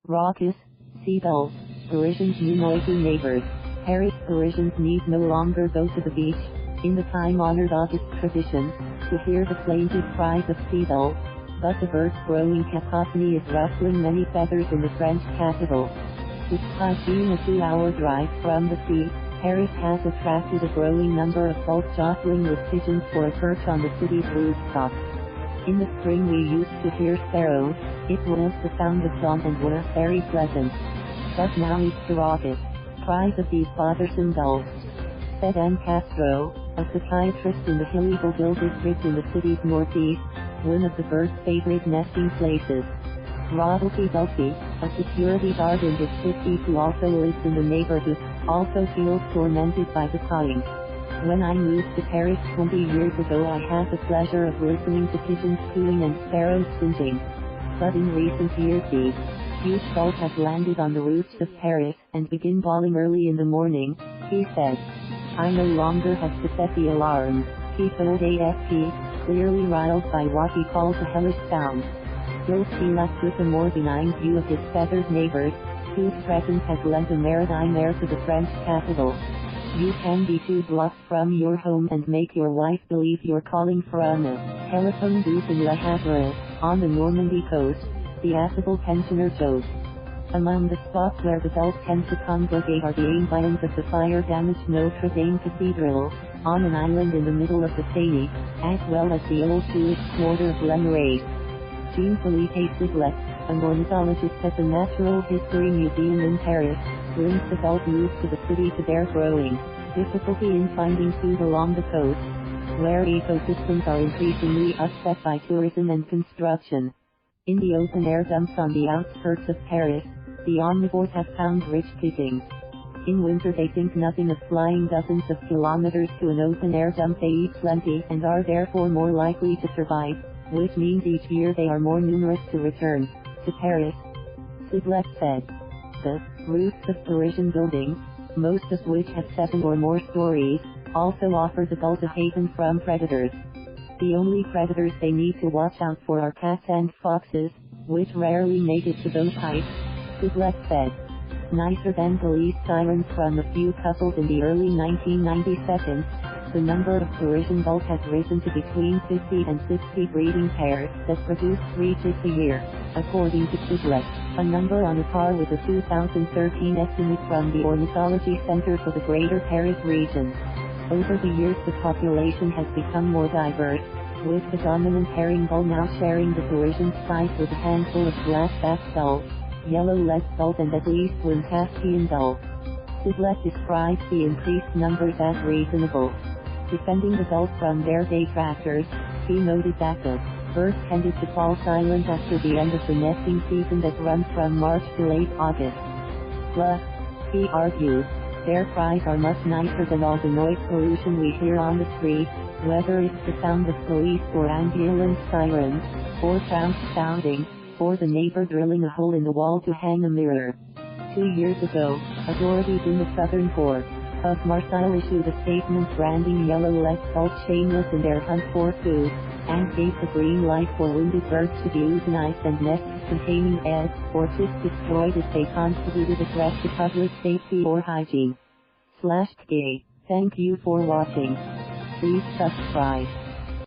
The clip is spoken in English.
Raucous, seagulls, Parisians' new noisy neighbors. Paris Parisians need no longer go to the beach, in the time-honored August tradition, to hear the plaintive cries of seagulls, but the bird's growing cacophony is ruffling many feathers in the French capital. Despite being a 2-hour drive from the sea, Paris has attracted a growing number of gulls jostling with pigeons for a perch on the city's rooftops. In the spring we used to hear sparrows. It was the sound of song and was very pleasant. But now it's the raucous cries of these bothersome gulls, said Anne Castro, a psychiatrist in the hilly Belleville district in the city's northeast, one of the bird's favorite nesting places. Rodolphe Ghelfi, a security guard in his 50s who also lives in the neighborhood, also feels tormented by the cawing. When I moved to Paris 20 years ago I had the pleasure of listening to pigeons cooing and sparrows singing. But in recent years these huge gulls have landed on the roofs of Paris and begin bawling early in the morning, he said. I no longer have to set the alarm, he told AFP, clearly riled by what he calls a hellish sound. Gilles Teillac took a more benign view of his feathered neighbors, whose presence has lent a maritime air to the French capital. You can be 2 blocks from your home and make your wife believe you're calling from a telephone booth in Le Havre, on the Normandy coast, the affable pensioner joked. Among the spots where the gulls tend to congregate are the environs of the fire-damaged Notre-Dame Cathedral, on an island in the middle of the Seine, as well as the old Jewish quarter of Lemonade. Jean-Philippe Siblet, an ornithologist at the Natural History Museum in Paris, brings the gulls' move to the city to their growing difficulty in finding food along the coast, where ecosystems are increasingly upset by tourism and construction. In the open-air dumps on the outskirts of Paris, the omnivores have found rich pickings. In winter they think nothing of flying dozens of kilometers to an open-air dump. They eat plenty and are therefore more likely to survive, which means each year they are more numerous to return to Paris. Siblet said. The roofs of Parisian buildings, most of which have 7 or more stories, also offer the gulls a haven from predators. The only predators they need to watch out for are cats and foxes, which rarely make it to those heights, Siblet said. Nicer than police sirens from a few couples in the early 1990s, the number of Parisian gulls has risen to between 50 and 60 breeding pairs that produce 3 chicks a year, according to Siblet, a number on a par with a 2013 estimate from the Ornithology Center for the Greater Paris region. Over the years the population has become more diverse, with the dominant herring gull now sharing the Parisian skies with a handful of black-backed gulls, yellow-legged gulls and at least 1 Caspian gull. Siblet describes the increased numbers as reasonable. Defending the gulls from their detractors, he noted that the birds tended to fall silent after the end of the nesting season that runs from March to late August. Plus, he argues, their cries are much nicer than all the noise pollution we hear on the street, whether it's the sound of police or ambulance sirens, or sounds sounding, or the neighbor drilling a hole in the wall to hang a mirror. 2 years ago, authorities in the southern port of Marseille issued a statement branding yellow-legged gulls shameless in their hunt for food, and gave the green light for wounded birds to be euthanized and nests containing eggs or chicks destroyed if they constituted a threat to public safety or hygiene. /gay. Thank you for watching. Please subscribe.